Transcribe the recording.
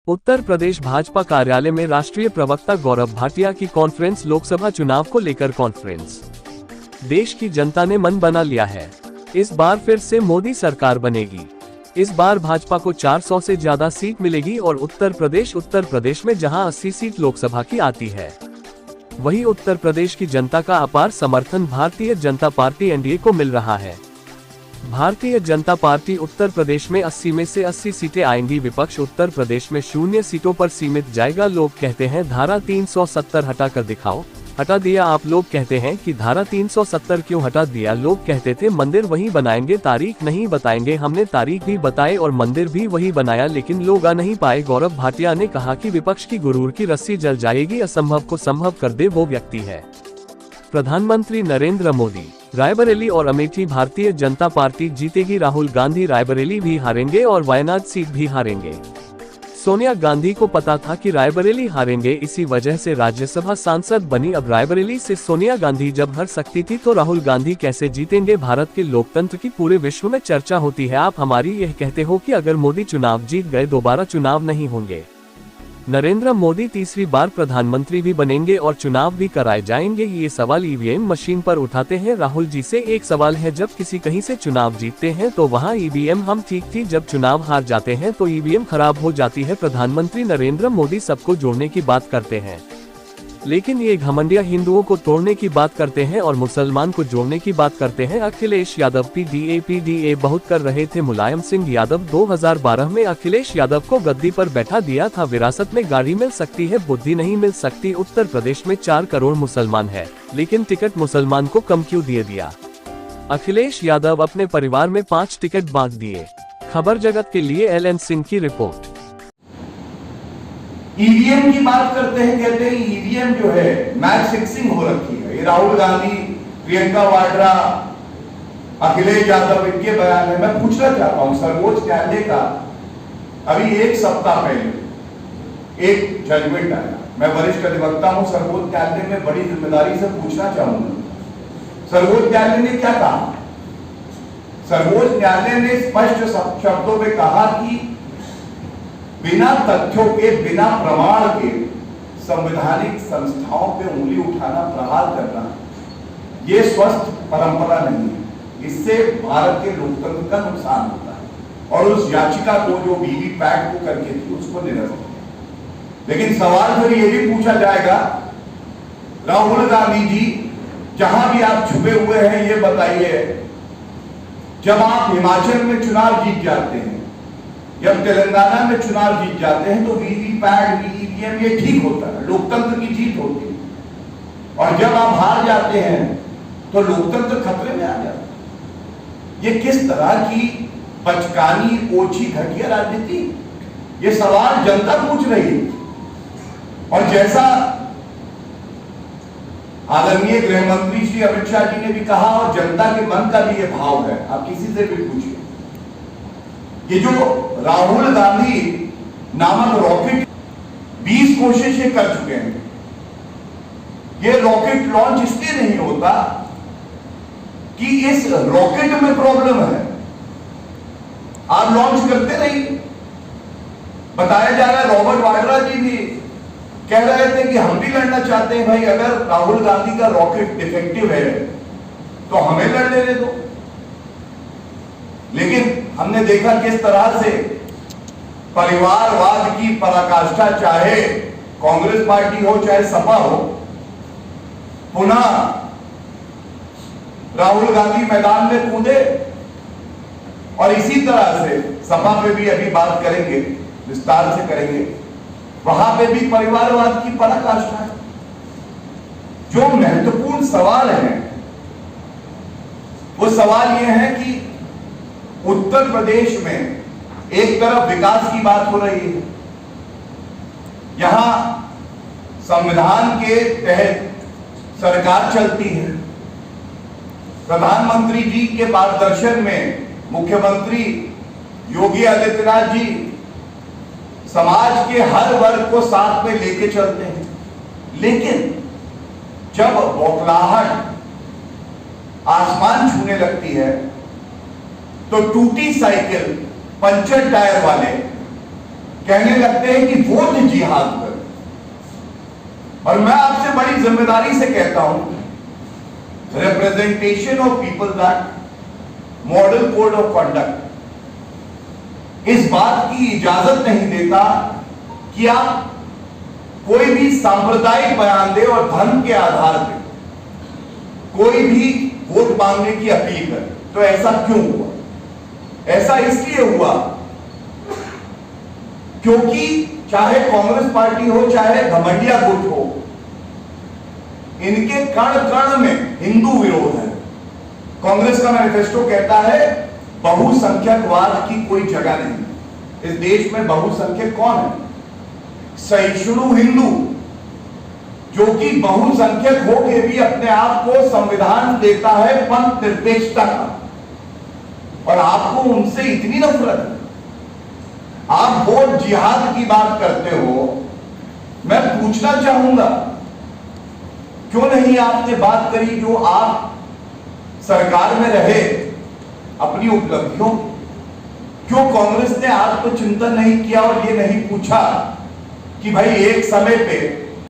उत्तर प्रदेश भाजपा कार्यालय में राष्ट्रीय प्रवक्ता गौरव भाटिया की कॉन्फ्रेंस। लोकसभा चुनाव को लेकर कॉन्फ्रेंस। देश की जनता ने मन बना लिया है। इस बार फिर से मोदी सरकार बनेगी। इस बार भाजपा को 400 से ज्यादा सीट मिलेगी और उत्तर प्रदेश में जहां 80 सीट लोकसभा की आती है, वहीं उत्तर प्रदेश की जनता का अपार समर्थन भारतीय जनता पार्टी एनडीए को मिल रहा है। भारतीय जनता पार्टी उत्तर प्रदेश में 80 में से 80 सीटें आएंगी। विपक्ष उत्तर प्रदेश में 0 सीटों पर सीमित जाएगा। लोग कहते हैं धारा 370 हटा कर दिखाओ, हटा दिया। आप लोग कहते हैं कि धारा 370 क्यों हटा दिया? लोग कहते थे मंदिर वही बनाएंगे, तारीख नहीं बताएंगे। हमने तारीख भी बताए और मंदिर भी वही बनाया, लेकिन लोग आ नहीं पाए। गौरव भाटिया ने कहा कि विपक्ष की गुरूर की रस्सी जल जाएगी। असंभव को संभव कर दे वो व्यक्ति है प्रधानमंत्री नरेंद्र मोदी। रायबरेली और अमेठी भारतीय जनता पार्टी जीतेगी। राहुल गांधी रायबरेली भी हारेंगे और वायनाड सीट भी हारेंगे। सोनिया गांधी को पता था कि रायबरेली हारेंगे, इसी वजह से राज्यसभा सांसद बनी। अब रायबरेली से सोनिया गांधी जब हार सकती थी तो राहुल गांधी कैसे जीतेंगे? भारत के लोकतंत्र की पूरे विश्व में चर्चा होती है। आप हमारी यह कहते हो कि अगर मोदी चुनाव जीत गए दोबारा चुनाव नहीं होंगे। नरेंद्र मोदी तीसरी बार प्रधानमंत्री भी बनेंगे और चुनाव भी कराए जाएंगे। ये सवाल ईवीएम मशीन पर उठाते हैं। राहुल जी से एक सवाल है, जब किसी कहीं से चुनाव जीतते हैं तो वहां ईवीएम हम ठीक थी, जब चुनाव हार जाते हैं तो ईवीएम खराब हो जाती है। प्रधानमंत्री नरेंद्र मोदी सबको जोड़ने की बात करते हैं, लेकिन ये घमंडिया हिंदुओं को तोड़ने की बात करते हैं और मुसलमान को जोड़ने की बात करते हैं। अखिलेश यादव पीडीए बहुत कर रहे थे। मुलायम सिंह यादव 2012 में अखिलेश यादव को गद्दी पर बैठा दिया था। विरासत में गाड़ी मिल सकती है, बुद्धि नहीं मिल सकती। उत्तर प्रदेश में 4 करोड़ मुसलमान है, लेकिन टिकट मुसलमान को कम क्यों दिया? अखिलेश यादव अपने परिवार में 5 टिकट बांट दिए। खबर जगत के लिए LN सिंह की रिपोर्ट। ईवीएम की बात करते हैं, कहते हैं ईवीएम जो है मैच फिक्सिंग हो रखी है। ये राहुल गांधी, प्रियंका वाड्रा, अखिलेश यादव इनके बयान है। मैं पूछना चाहता हूं, सर्वोच्च न्यायालय का अभी 1 सप्ताह पहले एक जजमेंट आया। मैं वरिष्ठ अधिवक्ता हूं, सर्वोच्च न्यायालय में बड़ी जिम्मेदारी से पूछना चाहूंगा, सर्वोच्च न्यायालय ने क्या कहा? सर्वोच्च न्यायालय ने स्पष्ट शब्दों में कहा कि बिना तथ्यों के, बिना प्रमाण के संवैधानिक संस्थाओं पे उंगली उठाना, प्रहार करना, ये स्वस्थ परंपरा नहीं है। इससे भारत के लोकतंत्र का नुकसान होता है और उस याचिका को जो वीवीपैट को करके थी उसको निरस्त किया। लेकिन सवाल फिर ये भी पूछा जाएगा, राहुल गांधी जी जहां भी आप छुपे हुए हैं ये बताइए, जब आप हिमाचल में चुनाव जीत जाते हैं, जब तेलंगाना में चुनाव जीत जाते हैं तो वीवीपैट, ईवीएम ये ठीक होता है, लोकतंत्र की जीत होती है। और जब आप हार जाते हैं तो लोकतंत्र खतरे में आ जाता है। ये किस तरह की बचकानी, ओछी, घटिया राजनीति? ये सवाल जनता पूछ रही है। और जैसा आदरणीय गृह मंत्री श्री अमित शाह जी ने भी कहा और जनता के मन का भी ये भाव है, आप किसी से भी पूछिए, ये जो राहुल गांधी नामक रॉकेट 20 कोशिशें कर चुके हैं। ये रॉकेट लॉन्च इसलिए नहीं होता कि इस रॉकेट में प्रॉब्लम है, आप लॉन्च करते नहीं। बताया जा रहा है, रॉबर्ट वाड्रा जी भी कह रहे थे कि हम भी लड़ना चाहते हैं। भाई अगर राहुल गांधी का रॉकेट डिफेक्टिव है तो हमें लड़ने दे दो। लेकिन हमने देखा किस तरह से परिवारवाद की पराकाष्ठा, चाहे कांग्रेस पार्टी हो चाहे सपा हो, पुनः राहुल गांधी मैदान में कूदे। और इसी तरह से सपा पे भी अभी बात करेंगे, विस्तार से करेंगे, वहां पे भी परिवारवाद की पराकाष्ठा है। जो महत्वपूर्ण सवाल है वो सवाल यह है कि उत्तर प्रदेश में एक तरफ विकास की बात हो रही है, यहां संविधान के तहत सरकार चलती है, प्रधानमंत्री जी के मार्गदर्शन में मुख्यमंत्री योगी आदित्यनाथ जी समाज के हर वर्ग को साथ में लेके चलते हैं। लेकिन जब बौखलाहट आसमान छूने लगती है तो टूटी साइकिल, पंचर टायर वाले कहने लगते हैं कि वोट जिहाद पर। और मैं आपसे बड़ी जिम्मेदारी से कहता हूं, representation of people's act, model code of conduct इस बात की इजाजत नहीं देता कि आप कोई भी सांप्रदायिक बयान दे और धर्म के आधार पर कोई भी वोट मांगने की अपील करे। तो ऐसा क्यों हुआ? ऐसा इसलिए हुआ क्योंकि चाहे कांग्रेस पार्टी हो, चाहे घमंडिया गुट हो, इनके कण कण में हिंदू विरोध है। कांग्रेस का मैनिफेस्टो कहता है बहुसंख्यकवाद की कोई जगह नहीं। इस देश में बहुसंख्यक कौन है? सहिष्णु हिंदू, जो कि बहुसंख्यक होकर भी अपने आप को संविधान देता है पंथ निरपेक्षता का, और आपको उनसे इतनी नफरत है। आप वोट जिहाद की बात करते हो। मैं पूछना चाहूंगा, क्यों नहीं आपने बात करी जो आप सरकार में रहे अपनी उपलब्धियों? क्यों कांग्रेस ने आत्मचिंतन नहीं किया और ये नहीं पूछा कि भाई एक समय पे